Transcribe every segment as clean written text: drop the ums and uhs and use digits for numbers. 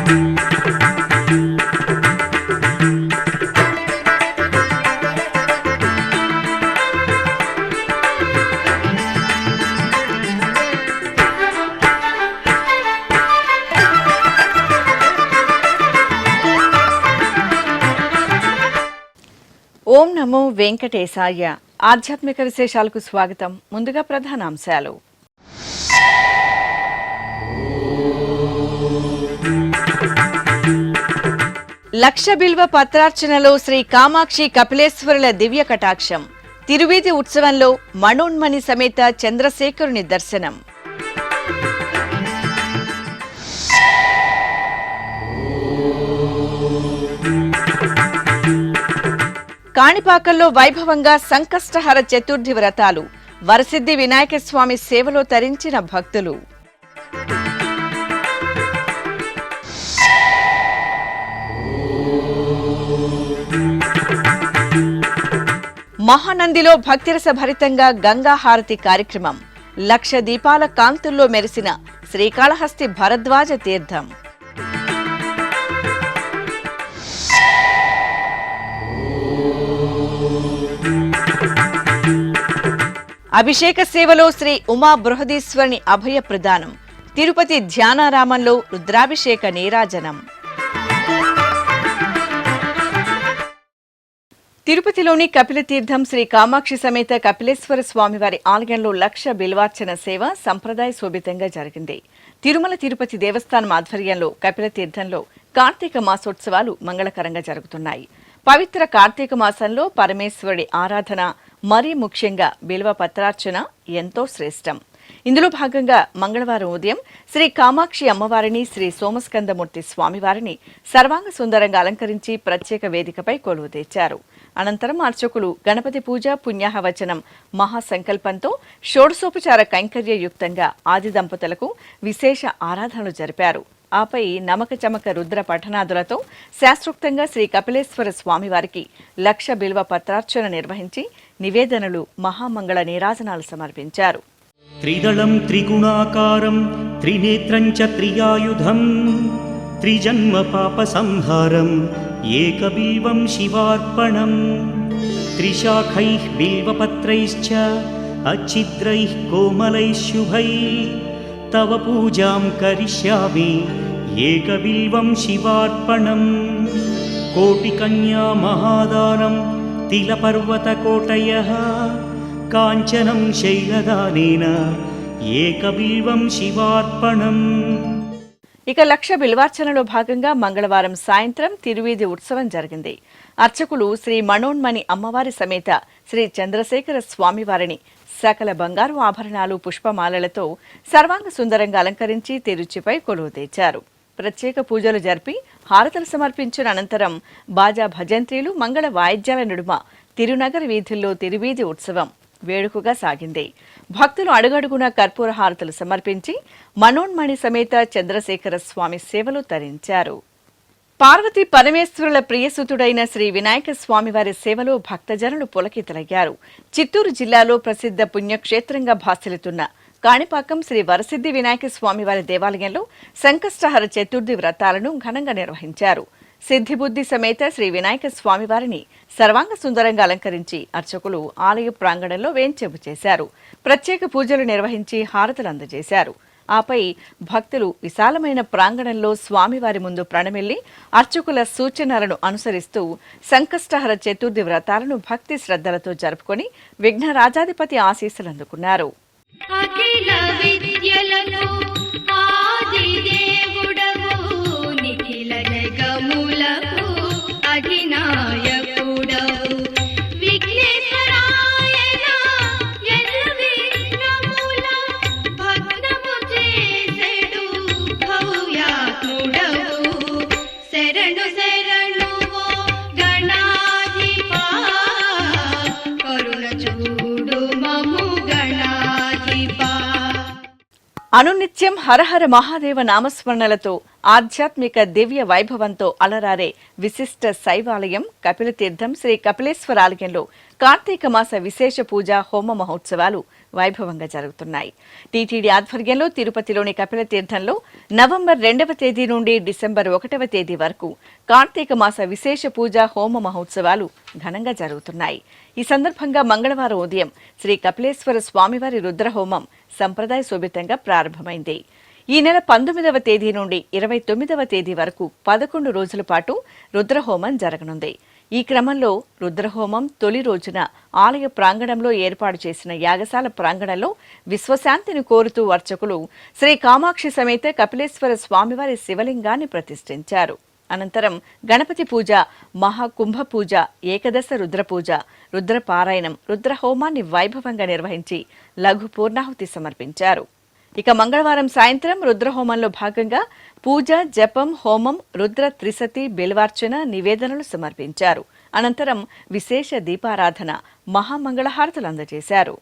ఓం నమో వెంకటేశాయ. ఆధ్యాత్మిక విశేషాలకు స్వాగతం. ముందుగా ప్రధానాంశాలు. లక్ష బిల్వ పత్రార్చనలో శ్రీ కామాక్షి కపిలేశ్వరుల దివ్య కటాక్షం. తిరువీధి ఉత్సవంలో మణోన్మణి సమేత చంద్రశేఖరుని దర్శనం. కాణిపాకంలో వైభవంగా సంకష్టహర చతుర్థి వ్రతాలు. వరసిద్ధి వినాయక స్వామి సేవలో తరించిన భక్తులు. మహానందిలో భక్తిరస భరితంగా గంగాహారతి కార్యక్రమం. లక్ష దీపాల కాంతుల్లో మెరిసిన శ్రీకాళహస్తి భరద్వాజ తీర్థం. అభిషేక సేవలో శ్రీ ఉమా బృహదీశ్వరుని అభయ ప్రదానం. తిరుపతి ధ్యానారామంలో రుద్రాభిషేక నీరాజనం. తిరుపతిలోని కపిలతీర్థం శ్రీ కామాక్షి సమేత కపిలేశ్వర స్వామివారి ఆలయంలో లక్ష బిల్వార్చన సేవ సంప్రదాయ శోభితంగా జరిగింది. తిరుమల తిరుపతి దేవస్థానం ఆధ్వర్యంలో కపిలతీర్థంలో కార్తీక మాసోత్సవాలు మంగళకరంగా జరుగుతున్నాయి. పవిత్ర కార్తీక మాసంలో పరమేశ్వరుడి ఆరాధన, మరీ ముఖ్యంగా బిల్వ పత్రార్చన ఎంతో శ్రేష్టం. ఇందులో భాగంగా మంగళవారం ఉదయం శ్రీ కామాక్షి అమ్మవారిని, శ్రీ సోమస్కందమూర్తి స్వామివారిని సర్వాంగ సుందరంగా అలంకరించి ప్రత్యేక వేదికపై కొలువు తెచ్చారు. అనంతరం అర్చకులు గణపతి పూజ, పుణ్యాహవచనం, మహాసంకల్పంతో షోడశోపచార కైంకర్యయుక్తంగా ఆది దంపతులకు విశేష ఆరాధనలు జరిపారు. ఆపై నమక చమక రుద్ర పఠనాదులతో శాస్త్రోక్తంగా శ్రీ కపిలేశ్వర స్వామివారికి లక్ష బిల్వ పత్రార్చన నిర్వహించి నివేదనలు, మహామంగళ నీరాజనాలు సమర్పించారు. త్రిదళం త్రిగుణాకారం త్రినేత్రం చ త్రియాయుధం త్రిజన్మ పాప సంహారం ఏకబిల్వం శివార్పణం త్రిశాఖైః బిల్వపత్రైశ్చ అచ్ఛిద్రైః కోమలైః శుభైః తవ పూజాం కరిష్యామి ఏకబిల్వం శివార్పణం కోటికన్యా మహాదానం తిలపర్వతకోటయః కాంచనం శైలదానేన ఏకబిల్వం శివార్పణం. ఇక లక్ష బిల్వార్చనలో భాగంగా మంగళవారం సాయంత్రం తిరువీధి ఉత్సవం జరిగింది. అర్చకులు శ్రీ మణోన్మణి అమ్మవారి సమేత శ్రీ చంద్రశేఖర స్వామివారిని సకల బంగారు ఆభరణాలు, పుష్పమాలలతో సర్వాంగ సుందరంగా అలంకరించి తిరుచిపై కొలువు తెచ్చారు. ప్రత్యేక పూజలు జరిపి హారతలు సమర్పించిన అనంతరం బాజా భజంత్రీలు, మంగళ వాయిద్యాల నడుమ తిరునగర వీధుల్లో తిరువీధి ఉత్సవం వేడుకగా సాగింది. భక్తులు అడుగడుగున కర్పూర హారతలు సమర్పించి మణోన్మణి సమేత చంద్రశేఖర స్వామి సేవలు తరించారు. పార్వతీ పరమేశ్వరుల ప్రియసుతుడైన శ్రీ వినాయక స్వామివారి సేవలో భక్తజనులు పులకితలయ్యారు. చిత్తూరు జిల్లాలో ప్రసిద్ధ పుణ్యక్షేత్రంగా భాసిల్లుతున్న కాణిపాకం శ్రీ వరసిద్ధి వినాయక స్వామివారి దేవాలయంలో సంకష్టహర చతుర్థి వ్రతాలను ఘనంగా నిర్వహించారు. సిద్ధిబుద్ధి సమేత శ్రీ వినాయక స్వామివారిని సర్వాంగ సుందరంగా అలంకరించి అర్చకులు ఆలయ ప్రాంగణంలో వేంచేపు చేశారు. ప్రత్యేక పూజలు నిర్వహించి హారతలు అందజేశారు. ఆపై భక్తులు విశాలమైన ప్రాంగణంలో స్వామివారి ముందు ప్రణమిల్లి అర్చకుల సూచనలను అనుసరిస్తూ సంకష్టహర చతుర్థి వ్రతాలను భక్తి శ్రద్ధలతో జరుపుకొని విఘ్నరాజాధిపతి ఆశీస్సులు అందుకున్నారు. అనునిత్యం హరహర మహాదేవ నామస్మరణలతో ఆధ్యాత్మిక దివ్య వైభవంతో అలరారే విశిష్ట శైవాలయం కపిలతీర్థం శ్రీ కపిలేశ్వర ఆలయంలో కార్తీక మాస విశేష పూజ, హోమ మహోత్సవాలు వైభవంగా జరుగుతున్నాయి. టీటీడీ ఆధ్వర్యంలో తిరుపతిలోని కపిల తీర్థంలో నవంబర్ 2వ తేదీ నుండి డిసెంబర్ 1వ తేదీ వరకు కార్తీక మాస విశేష పూజ హోమ మహోత్సవాలు ఘనంగా జరుగుతున్నాయి. ఈ సందర్భంగా మంగళవారం ఉదయం శ్రీ కపిలేశ్వర స్వామివారి రుద్రహోమం సంప్రదాయ శోభితంగా ప్రారంభమైంది. ఈ నెల 19వ తేదీ నుండి 29వ తేదీ వరకు 11 రోజుల పాటు రుద్రహోమం జరగనుంది. ఈ క్రమంలో రుద్రహోమం తొలి రోజున ఆలయ ప్రాంగణంలో ఏర్పాటు చేసిన యాగశాల ప్రాంగణంలో విశ్వశాంతిని కోరుతూ అర్చకులు శ్రీ కామాక్షి సమేత కపిలేశ్వర స్వామివారి శివలింగాన్ని ప్రతిష్ఠించారు. అనంతరం గణపతి పూజ, మహాకుంభ పూజ, ఏకదశ రుద్ర పూజ, రుద్రపారాయణం, రుద్రహోమాన్ని వైభవంగా నిర్వహించి లఘు పూర్ణాహుతి సమర్పించారు. ఇక మంగళవారం సాయంత్రం రుద్రహోమంలో భాగంగా పూజ, జపం, హోమం, రుద్ర త్రిసతి, బిల్వార్చన, నివేదనలు సమర్పించారు. అనంతరం విశేష దీపారాధన, మహామంగళహారతులు అందజేశారు.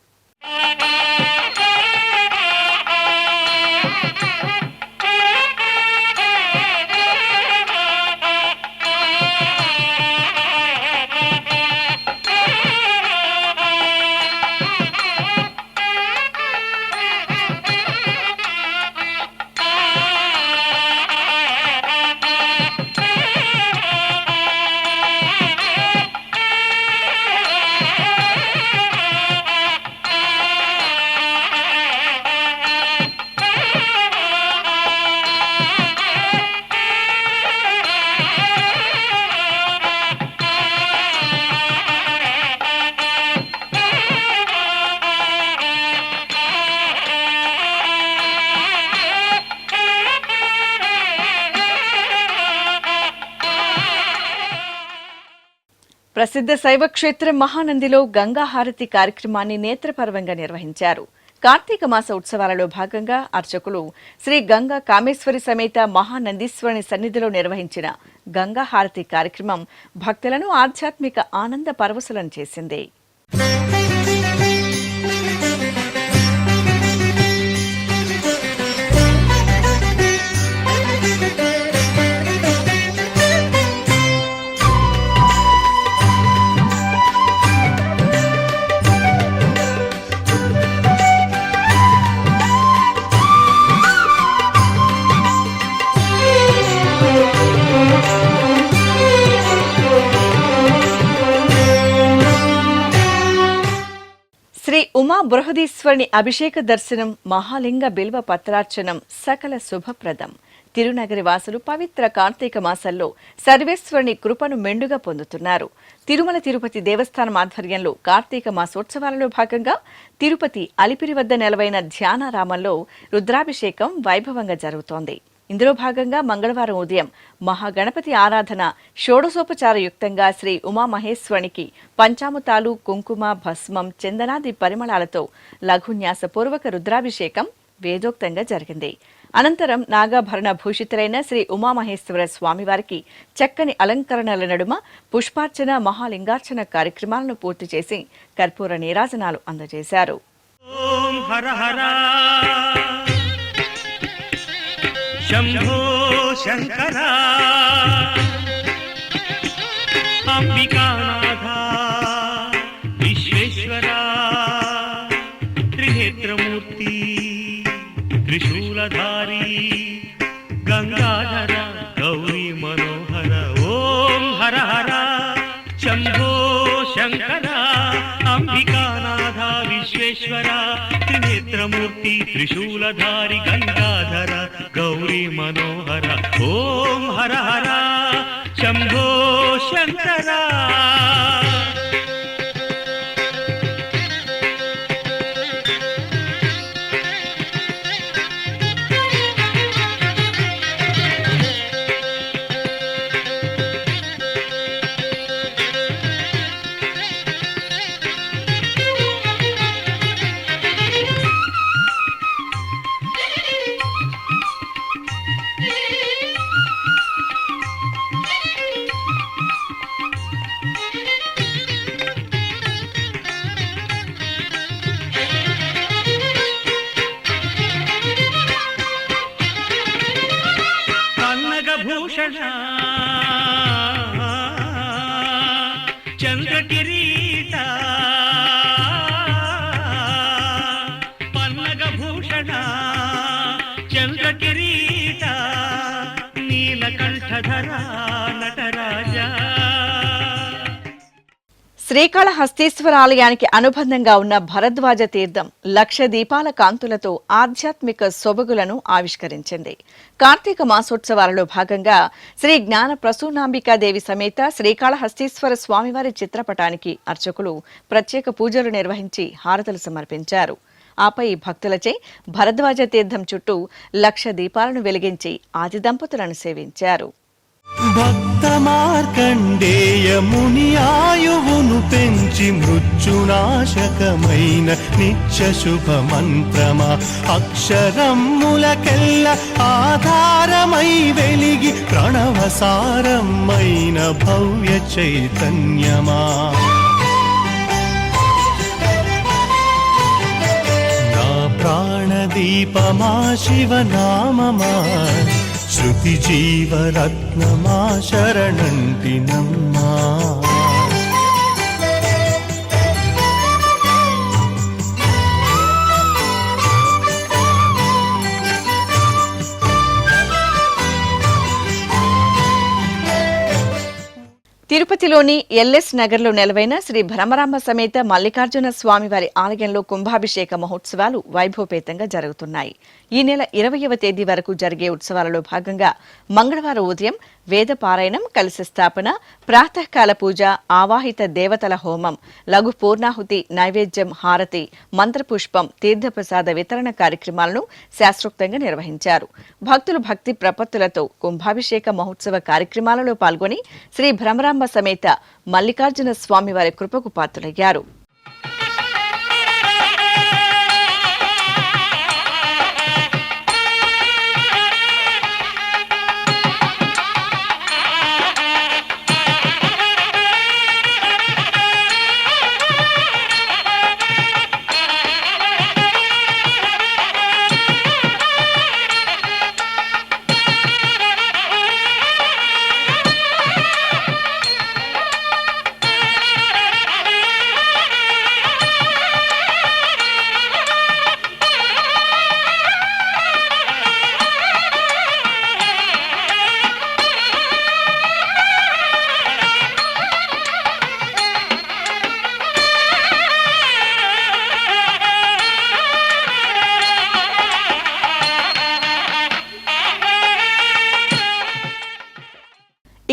ప్రసిద్ధ శైవక్షేత్రం మహానందిలో గంగాహారతి కార్యక్రమాన్ని నేత్రపర్వంగా నిర్వహించారు. కార్తీక మాస ఉత్సవాలలో భాగంగా అర్చకులు శ్రీ గంగా కామేశ్వరి సమేత మహానందీశ్వరుని సన్నిధిలో నిర్వహించిన గంగాహారతి కార్యక్రమం భక్తులను ఆధ్యాత్మిక ఆనంద పరవశులను చేసింది. శ్రీ ఉమా బృహదీశ్వరుని అభిషేక దర్శనం, మహాలింగ బిల్వ పత్రార్చనం సకల శుభప్రదం. తిరునగరి వాసులు పవిత్ర కార్తీక మాసంలో సర్వేశ్వరుని కృపను మెండుగా పొందుతున్నారు. తిరుమల తిరుపతి దేవస్థానం ఆధ్వర్యంలో కార్తీక మాసోత్సవాలలో భాగంగా తిరుపతి అలిపిరి వద్ద నెలవైన ధ్యానారామంలో రుద్రాభిషేకం వైభవంగా జరుగుతోంది. ఇందులో భాగంగా మంగళవారం ఉదయం మహాగణపతి ఆరాధన షోడశోపచారయుక్తంగా శ్రీ ఉమామహేశ్వరునికి పంచామృతాలు, కుంకుమ, భస్మం, చందనాది పరిమళాలతో లఘున్యాసపూర్వక రుద్రాభిషేకం వేదోక్తంగా జరిగింది. అనంతరం నాగాభరణ భూషితులైన శ్రీ ఉమామహేశ్వర స్వామివారికి చక్కని అలంకరణల నడుమ పుష్పార్చన, మహాలింగార్చన కార్యక్రమాలను పూర్తి చేసి కర్పూర నీరాజనాలు అందజేశారు. శంభో శంకర అంబికానాథ విశ్వేశ్వర త్రినేత్రమూర్తి త్రిశూలధారి గంగాధర గౌరీ మనోహర ఓం హర హర శంభో శంకర అంబికానాథ విశ్వేశ్వర త్రినేత్రమూర్తి త్రిశూలధారి గంగాధర గౌరీ మనోహర ఓం హర హర శంభో శంకర. భూషణ చంద్రకిరీట కంఠధరా నటరాజా. శ్రీకాళహస్తీశ్వర ఆలయానికి అనుబంధంగా ఉన్న భరద్వాజ తీర్థం లక్ష దీపాల కాంతులతో ఆధ్యాత్మిక సొబగులను ఆవిష్కరించింది. కార్తీక మాసోత్సవాలలో భాగంగా శ్రీ జ్ఞాన ప్రసూనాంబికాదేవి సమేత శ్రీకాళహస్తీశ్వర స్వామివారి చిత్రపటానికి అర్చకులు ప్రత్యేక పూజలు నిర్వహించి హారతులు సమర్పించారు. ఆపై భక్తులచే భరద్వాజ తీర్థం చుట్టూ లక్ష దీపాలను వెలిగించి ఆది దంపతులను సేవించారు. భక్త మార్కండేయ ముని ఆయువును పెంచి మృత్యునాశకమైన నిత్య శుభ మంత్రమా అక్షరములకెల్ల ఆధారమై వెలిగి ప్రణవసారమైన భవ్య చైతన్యమా నా ప్రాణదీపమా శివనామమా శృతి జీవరత్నమా శరణంటినమ్మా. తిరుపతిలోని ఎల్ఎస్ నగర్లో నెలవైన శ్రీ భ్రమరాంబ సమేత మల్లికార్జున స్వామివారి ఆలయంలో కుంభాభిషేక మహోత్సవాలు వైభవపేతంగా జరుగుతున్నాయి. ఈ నెల 20వ తేదీ వరకు జరిగే ఉత్సవాలలో భాగంగా మంగళవారం ఉదయం వేద పారాయణం, కలశ స్థాపన, ప్రాతకాల పూజ, ఆవాహిత దేవతల హోమం, లఘు పూర్ణాహుతి, నైవేద్యం, హారతి, మంత్రపుష్పం, తీర్థప్రసాద వితరణ కార్యక్రమాలను శాస్త్రోక్తంగా నిర్వహించారు. భక్తులు భక్తి ప్రపత్తులతో కుంభాభిషేక మహోత్సవ కార్యక్రమాలలో పాల్గొని శ్రీ భ్రమరాంబ సమేత మల్లికార్జున స్వామివారి కృపకు పాత్రులయ్యారు.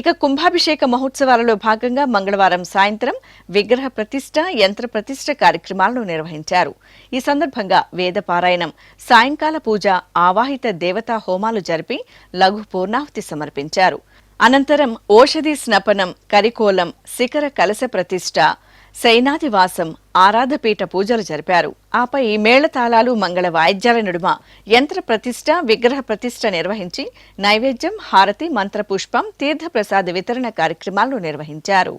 ఇక కుంభాభిషేక మహోత్సవాలలో భాగంగా మంగళవారం సాయంత్రం విగ్రహ ప్రతిష్ఠ, యంత్ర ప్రతిష్ఠ కార్యక్రమాలను నిర్వహించారు. ఈ సందర్భంగా వేద పారాయణం, సాయంకాల పూజ, ఆవాహిత దేవతా హోమాలు జరిపి లఘు పూర్ణాహుతి సమర్పించారు. అనంతరం ఓషధి స్నపనం, కరికోలం, శిఖర కలశ ప్రతిష్ఠ, శైనాదివాసం, ఆరాధపీఠ పూజలు జరిపారు. ఆపై మేళతాళాలు, మంగళ వాయిద్యాల నడుమ యంత్ర ప్రతిష్ఠ, విగ్రహ ప్రతిష్ఠ నిర్వహించి నైవేద్యం, హారతి, మంత్రపుష్పం, తీర్థప్రసాద వితరణ కార్యక్రమాలను నిర్వహించారు.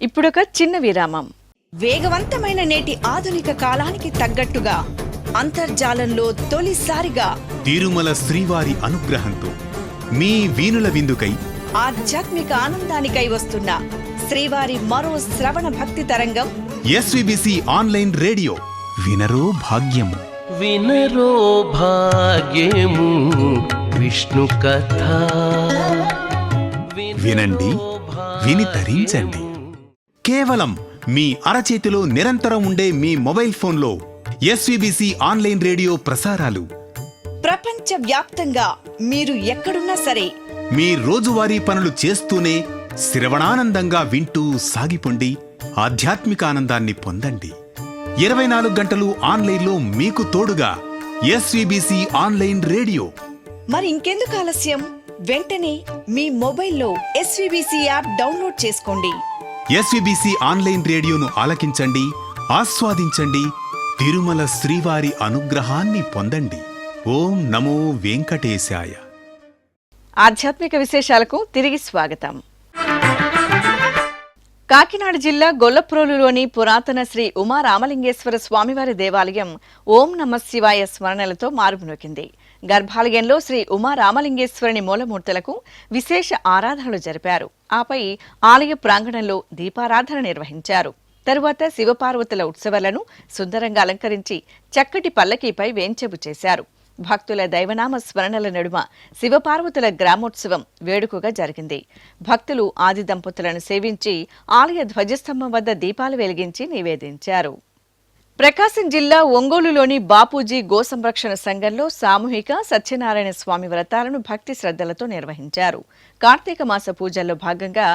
ఇప్పుడొక చిన్న విరామం. వేగవంతమైన నేటి ఆధునిక కాలానికి తగ్గట్టుగా అంతర్జాలంలో తొలిసారిగా తిరుమల శ్రీవారి అనుగ్రహంతో మీ వీణుల విందుకై ఆధ్యాత్మిక ఆనందానికై వస్తున్న శ్రీవారి మరో శ్రవణ భక్తి తరంగం ఎస్విబిసి ఆన్లైన్ రేడియో. వినరో భాగ్యము, వినరో భాగ్యము విష్ణు కథ. వినండి, విని తరించండి. కేవలం మీ అరచేతిలో నిరంతరం ఉండే మీ మొబైల్ ఫోన్లో ఎస్విబిసి ఆన్లైన్ రేడియో ప్రసారాలు ప్రపంచ వ్యాప్తంగా మీరు ఎక్కడున్నా సరే మీ రోజువారీ పనులు చేస్తూనే శ్రవణానందంగా వింటూ సాగిపోండి, ఆధ్యాత్మిక ఆనందాన్ని పొందండి. 24 గంటలు ఆన్లైన్లో మీకు తోడుగా ఎస్విబిసి ఆన్లైన్ రేడియో. మరి ఇంకెందుకు ఆలస్యం? వెంటనే మీ మొబైల్లో ఎస్విబిసి యాప్ డౌన్లోడ్ చేసుకోండి. ఎస్విబిసి ఆన్లైన్ రేడియోను ఆలకించండి, ఆస్వాదించండి, తిరుమల శ్రీవారి అనుగ్రహాన్ని పొందండి. ఓం నమో వెంకటేశాయ. ఆధ్యాత్మిక విశేషాలకు తిరిగి స్వాగతం. కాకినాడ జిల్లా గొల్లప్రోలులోని పురాతన శ్రీ ఉమా రామలింగేశ్వర స్వామివారి దేవాలయం ఓం నమః శివాయ స్మరణలతో మారుమోగింది. గర్భాలయంలో శ్రీ ఉమా రామలింగేశ్వరుని మూలమూర్తులకు విశేష ఆరాధనలు జరిపారు. ఆపై ఆలయ ప్రాంగణంలో దీపారాధన నిర్వహించారు. తరువాత శివపార్వతుల ఉత్సవాలను సుందరంగా అలంకరించి చక్కటి పల్లకీపై వేంచెపు చేశారు. భక్తుల దైవనామ స్మరణల నడుమ శివపార్వతుల గ్రామోత్సవం వేడుకగా జరిగింది. భక్తులు ఆది దంపతులను సేవించి ఆలయ ధ్వజస్తంభం వద్ద దీపాలు వెలిగించి నివేదించారు. ప్రకాశం జిల్లా ఒంగోలులోని బాపూజీ గో సంరక్షణ సంఘంలో సామూహిక సత్యనారాయణ స్వామి వ్రతాలను భక్తి శ్రద్ధలతో నిర్వహించారు. కార్తీక మాస పూజల్లో భాగంగా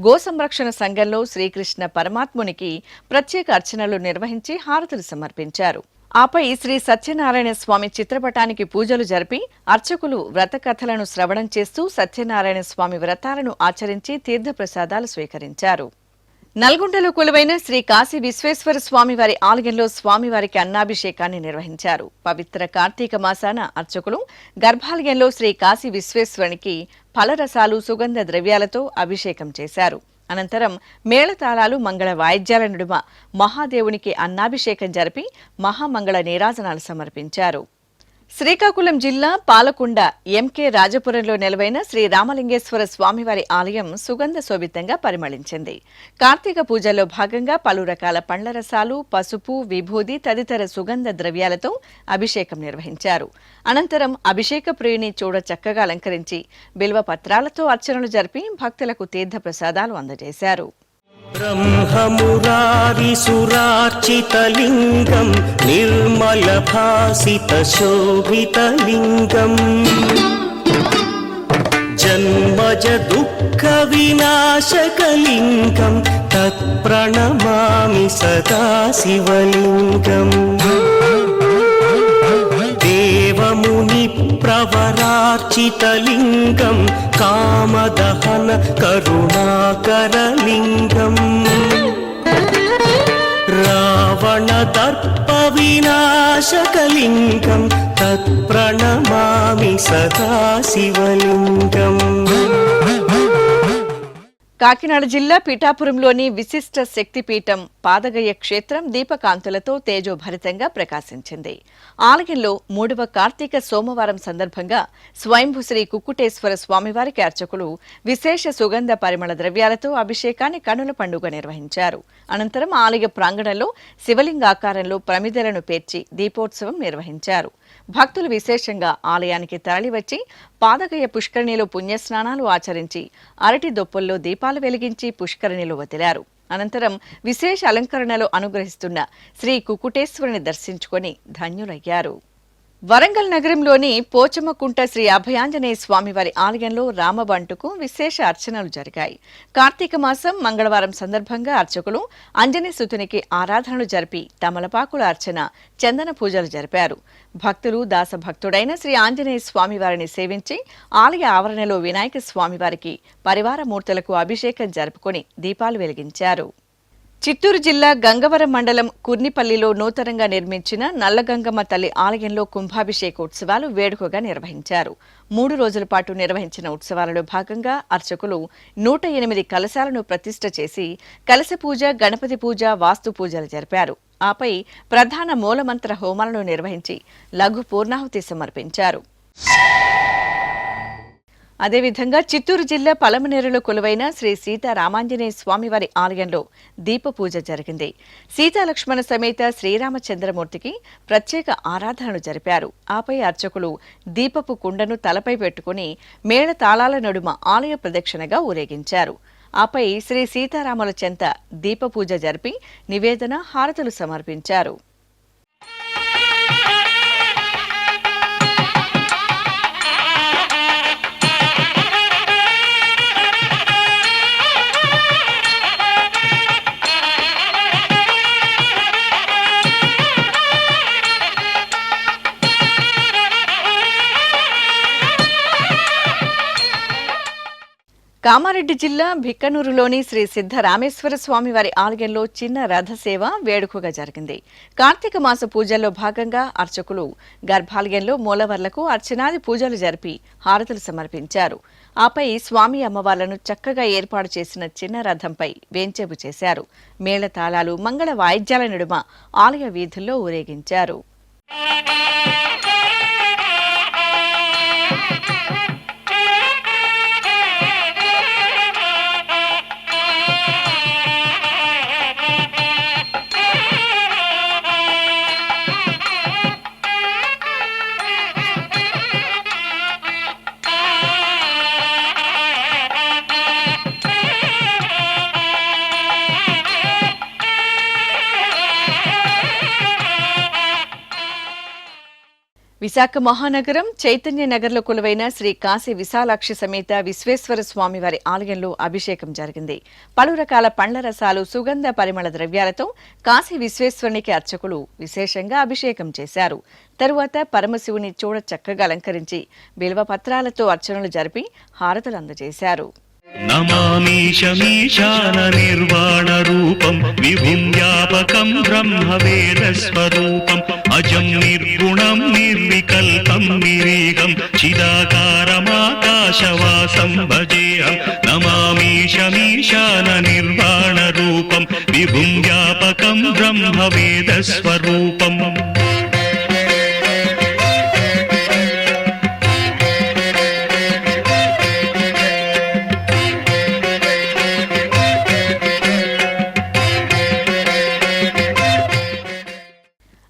గో సంరక్షణ సంఘంలో శ్రీకృష్ణ పరమాత్మునికి ప్రత్యేక అర్చనలు నిర్వహించి హారతులు సమర్పించారు. ఆపై శ్రీ సత్యనారాయణ స్వామి చిత్రపటానికి పూజలు జరిపి అర్చకులు వ్రత కథలను శ్రవణం చేస్తూ సత్యనారాయణ స్వామి వ్రతాలను ఆచరించి తీర్థప్రసాదాలు స్వీకరించారు. నల్గొండలో కొలువైన శ్రీ కాశీ విశ్వేశ్వర స్వామివారి ఆలయంలో స్వామివారికి అన్నాభిషేకాన్ని నిర్వహించారు. పవిత్ర కార్తీక మాసాన అర్చకులు గర్భాలయంలో శ్రీ కాశీ విశ్వేశ్వరునికి ఫలరసాలు సుగంధ ద్రవ్యాలతో అభిషేకం చేశారు. అనంతరం మేళతాళాలు మంగళ వాయిద్యాల నడుమ మహాదేవునికి అన్నాభిషేకం జరిపి మహామంగళ నీరాజనాలు సమర్పించారు. శ్రీకాకుళం జిల్లా పాలకొండ ఎంకే రాజపురంలో నెలవైన శ్రీ రామలింగేశ్వర స్వామివారి ఆలయం సుగంధ శోభితంగా పరిమళించింది. కార్తీక పూజల్లో భాగంగా పలు రకాల పండ్ల రసాలు, పసుపు, విభూది తదితర సుగంధ ద్రవ్యాలతో అభిషేకం నిర్వహించారు. అనంతరం అభిషేక ప్రియుని చూడ చక్కగా అలంకరించి బిల్వ పత్రాలతో అర్చనలు జరిపి భక్తులకు తీర్థ ప్రసాదాలు అందజేశారు. ब्रह्ममुरारिसुरार्चितलिङ्गं निर्मलभासितशोभितलिङ्गम् जन्मज दुःखविनाशकलिङ्गं तत्प्रणमामि सदा शिवलिङ्गम् देवमुनिप्रवरार्चितलिङ्गं कामदहन करुणाकरलिङ्गम् रावणदर्पविनाशकलिङ्गं तत्प्रणमामि सदा शिवलिङ्गम्. కాకినాడ జిల్లా పిఠాపురంలోని విశిష్ట శక్తిపీఠం పాదగయ క్షేత్రం దీపకాంతులతో తేజోభరితంగా ప్రకాశించింది. ఆలయంలో 3వ కార్తీక సోమవారం సందర్భంగా స్వయంభూ శ్రీ కుక్కుటేశ్వర స్వామివారికి అర్చకులు విశేష సుగంధ పరిమళ ద్రవ్యాలతో అభిషేకాన్ని కనుల పండుగ నిర్వహించారు. అనంతరం ఆలయ ప్రాంగణంలో శివలింగాకారంలో ప్రమిదలను పేర్చి దీపోత్సవం నిర్వహించారు. భక్తులు విశేషంగా ఆలయానికి తరలివచ్చి పాదగయ పుష్కరిణిలో పుణ్యస్నానాలు ఆచరించి అరటి దొప్పుల్లో దీపాలు వెలిగించి పుష్కరిణిలో వదిలారు. అనంతరం విశేష అలంకరణలో అనుగ్రహిస్తున్న శ్రీ కుక్కుటేశ్వరుని దర్శించుకొని ధన్యులయ్యారు. వరంగల్ నగరంలోని పోచమ్మకుంట శ్రీ అభయాంజనేయ స్వామివారి ఆలయంలో రామబంటుకు విశేష అర్చనలు జరిగాయి. కార్తీక మాసం మంగళవారం సందర్భంగా అర్చకులు అంజనేసుతునికి ఆరాధనలు జరిపి తమలపాకుల అర్చన, చందన పూజలు జరిపారు. భక్తులు దాసభక్తుడైన శ్రీ ఆంజనేయ స్వామివారిని సేవించి ఆలయ ఆవరణలో వినాయక స్వామివారికి పరివార మూర్తులకు అభిషేకం జరుపుకొని దీపాలు వెలిగించారు. చిత్తూరు జిల్లా గంగవరం మండలం కుర్నిపల్లిలో నూతనంగా నిర్మించిన నల్లగంగమ్మ తల్లి ఆలయంలో కుంభాభిషేకోత్సవాలు వేడుకగా నిర్వహించారు. 3 రోజుల పాటు నిర్వహించిన ఉత్సవాలలో భాగంగా అర్చకులు 108 కలశాలను ప్రతిష్ఠ చేసి కలశ పూజ, గణపతి పూజ, వాస్తు పూజలు జరిపారు. ఆపై ప్రధాన మూలమంత్ర హోమాలను నిర్వహించి లఘు పూర్ణాహుతి సమర్పించారు. అదేవిధంగా చిత్తూరు జిల్లా పలమనేరులో కొలువైన శ్రీ సీతారామాంజనేయ స్వామివారి ఆలయంలో దీప పూజ జరిగింది. సీతాలక్ష్మణ సమేత శ్రీరామచంద్రమూర్తికి ప్రత్యేక ఆరాధనలు జరిపారు. ఆపై అర్చకులు దీపపు కుండను తలపై పెట్టుకుని మేళ తాళాల నడుమ ఆలయ ప్రదక్షిణగా ఊరేగించారు. ఆపై శ్రీ సీతారాముల చెంత దీప పూజ జరిపి నివేదన, హారతులు సమర్పించారు. కామారెడ్డి జిల్లా భిక్కనూరులోని శ్రీ సిద్ధరామేశ్వర స్వామివారి ఆలయంలో చిన్న రథసేవ వేడుకగా జరిగింది. కార్తీక మాస పూజల్లో భాగంగా అర్చకులు గర్భాలయంలో మూలవర్లకు అర్చనాది పూజలు జరిపి హారతులు సమర్పించారు. ఆపై స్వామి అమ్మవార్లను చక్కగా ఏర్పాటు చేసిన చిన్న రథంపై వేంచేపు చేశారు. మేళతాళాలు, మంగళ వాయిద్యాల నడుమ ఆలయ వీధుల్లో ఊరేగించారు. విశాఖ మహానగరం చైతన్య నగర్లో కొలువైన శ్రీ కాశీ విశాలాక్షి సమేత విశ్వేశ్వర స్వామివారి ఆలయంలో అభిషేకం జరిగింది. పలు రకాల పండ్ల రసాలు, సుగంధ పరిమళ ద్రవ్యాలతో కాశీ విశ్వేశ్వరునికి అర్చకులు విశేషంగా అభిషేకం చేశారు. తరువాత పరమశివుని చూడ చక్కగా అలంకరించి బిల్వ పత్రాలతో అర్చనలు జరిపి హారతులు అందజేశారు. నమామీశమీశాన నిర్వాణ రూపం విభుం వ్యాపకం బ్రహ్మ వేద స్వరూపం అజం నిర్గుణం నిర్వికల్పం నిరీహం చిదాకారమాకాశవాసం భజేహం. నమామీశమీశాన నిర్వాణ రూపం విభుం వ్యాపకం బ్రహ్మ వేద స్వరూపం.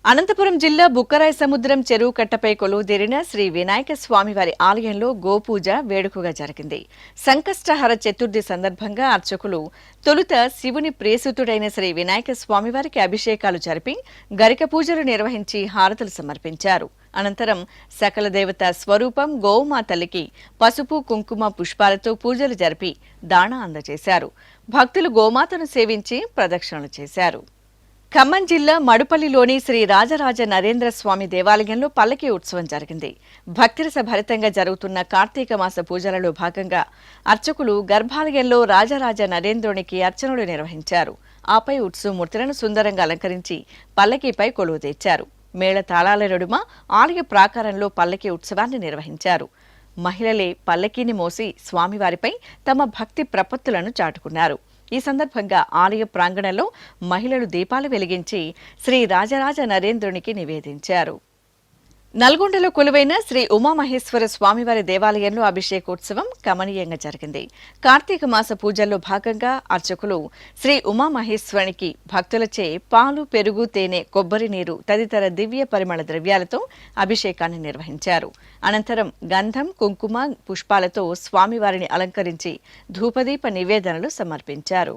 అనంతపురం జిల్లా బుక్కరాయ సముద్రం చెరువు కట్టపై కొలువుదీరిన శ్రీ వినాయక స్వామివారి ఆలయంలో గోపూజ వేడుకగా జరిగింది. సంకష్టహర చతుర్థి సందర్భంగా అర్చకులు తొలుత శివుని ప్రియసుతుడైన శ్రీ వినాయక స్వామివారికి అభిషేకాలు జరిపి గరిక పూజలు నిర్వహించి హారతులు సమర్పించారు. అనంతరం సకల దేవత స్వరూపం గోవుమా తల్లికి పసుపు, కుంకుమ, పుష్పాలతో పూజలు జరిపి దాణా అందజేశారు. భక్తులు గోమాతను సేవించి ప్రదక్షిణలు చేశారు. ఖమ్మం జిల్లా మడుపల్లిలోని శ్రీ రాజరాజ నరేంద్ర స్వామి దేవాలయంలో పల్లకీ ఉత్సవం జరిగింది. భక్తిరస భరితంగా జరుగుతున్న కార్తీక మాస పూజలలో భాగంగా అర్చకులు గర్భాలయంలో రాజరాజ నరేంద్రునికి అర్చనలు నిర్వహించారు. ఆపై ఉత్సవమూర్తులను సుందరంగా అలంకరించి పల్లకీపై కొలువు తెచ్చారు. మేళ తాళాల నడుమ ఆలయ ప్రాకారంలో పల్లకీ ఉత్సవాన్ని నిర్వహించారు. మహిళలే పల్లకీని మోసి స్వామివారిపై తమ భక్తి ప్రపత్తులను చాటుకున్నారు. ఈ సందర్భంగా ఆలయ ప్రాంగణంలో మహిళలు దీపాలు వెలిగించి శ్రీ రాజరాజ నరేంద్రునికి నివేదించారు. నల్గొండలో కొలువైన శ్రీ ఉమామహేశ్వర స్వామివారి దేవాలయంలో అభిషేకోత్సవం కమనీయంగా జరిగింది. కార్తీక మాస పూజల్లో భాగంగా అర్చకులు శ్రీ ఉమామహేశ్వరునికి భక్తులచే పాలు, పెరుగు, తేనె, కొబ్బరి నీరు తదితర దివ్య పరిమళ ద్రవ్యాలతో అభిషేకాన్ని నిర్వహించారు. అనంతరం గంధం, కుంకుమ, పుష్పాలతో స్వామివారిని అలంకరించి ధూపదీప నివేదనలు సమర్పించారు.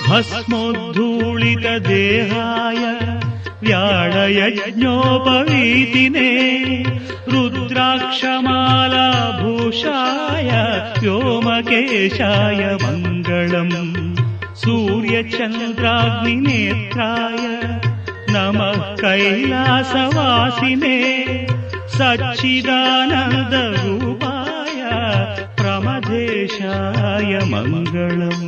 భస్మోద్ధూళిత దేహాయ వ్యాళయజ్ఞోపవీతినే రుద్రాక్షమాలాభూషాయ వ్యోమకేశాయ మంగళం. సూర్యచంద్రాగ్నినేత్రాయ నమః కైలాసవాసినే సచ్చిదానందరూపాయ ప్రమదేశాయ మంగళం.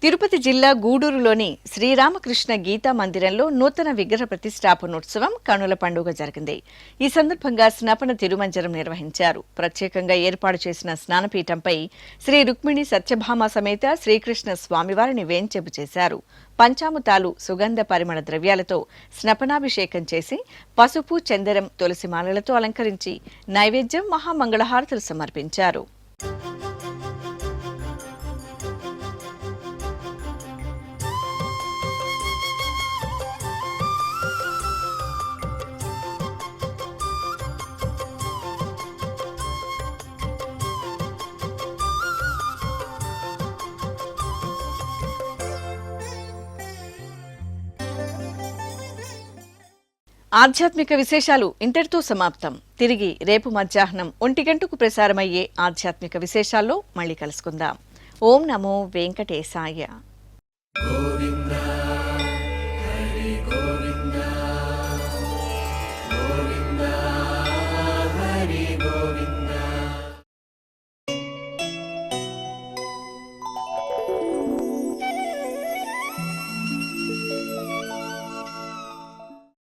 తిరుపతి జిల్లా గూడూరులోని శ్రీరామకృష్ణ గీతా మందిరంలో నూతన విగ్రహ ప్రతిష్టాపనోత్సవం కనుల పండుగ జరిగింది. ఈ సందర్భంగా స్నపన తిరుమంజనం నిర్వహించారు. ప్రత్యేకంగా ఏర్పాటు చేసిన స్నానపీఠంపై శ్రీ రుక్మిణి సత్యభామ సమేత శ్రీకృష్ణ స్వామివారిని వేంచేపు చేశారు. పంచామృతాలు, సుగంధ పరిమళ ద్రవ్యాలతో స్నపనాభిషేకం చేసి పసుపు, చందనం, తులసి మాలలతో అలంకరించి నైవేద్యం, మహామంగళహారతులు సమర్పించారు. ఆధ్యాత్మిక విశేషాలు ఇంతటితో సమాప్తం. తిరిగి రేపు మధ్యాహ్నం 1 గంటకు ప్రసారమయ్యే ఆధ్యాత్మిక విశేషాల్లో మళ్ళీ కలుసుకుందాం. ఓం నమో వెంకటేశాయ.